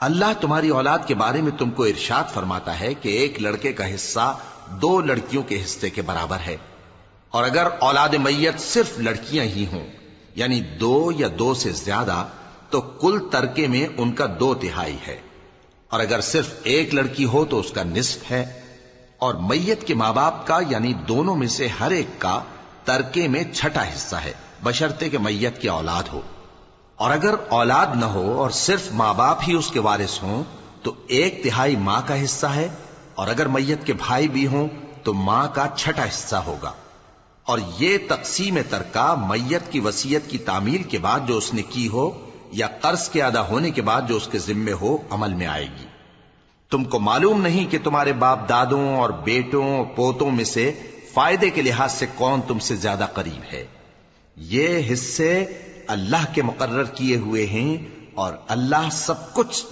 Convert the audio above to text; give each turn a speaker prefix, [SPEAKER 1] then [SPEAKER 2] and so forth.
[SPEAKER 1] اللہ تمہاری اولاد کے بارے میں تم کو ارشاد فرماتا ہے کہ ایک لڑکے کا حصہ 2 لڑکیوں کے حصے کے برابر ہے، اور اگر اولاد میت صرف لڑکیاں ہی ہوں یعنی 2 یا 2 سے زیادہ تو کل ترکے میں ان کا 2/3 ہے، اور اگر صرف ایک لڑکی ہو تو اس کا نصف ہے، اور میت کے ماں باپ کا یعنی دونوں میں سے ہر ایک کا ترکے میں 6واں حصہ ہے، بشرطے کہ میت کی اولاد ہو، اور اگر اولاد نہ ہو اور صرف ماں باپ ہی اس کے وارث ہوں تو 1/3 ماں کا حصہ ہے، اور اگر میت کے بھائی بھی ہوں تو ماں کا 6واں حصہ ہوگا۔ اور یہ تقسیم ترکہ میت کی وصیت کی تعمیل کے بعد جو اس نے کی ہو یا قرض کے ادا ہونے کے بعد جو اس کے ذمے ہو عمل میں آئے گی۔ تم کو معلوم نہیں کہ تمہارے باپ دادوں اور بیٹوں اور پوتوں میں سے فائدے کے لحاظ سے کون تم سے زیادہ قریب ہے۔ یہ حصے اللہ کے مقرر کیے ہوئے ہیں اور اللہ سب کچھ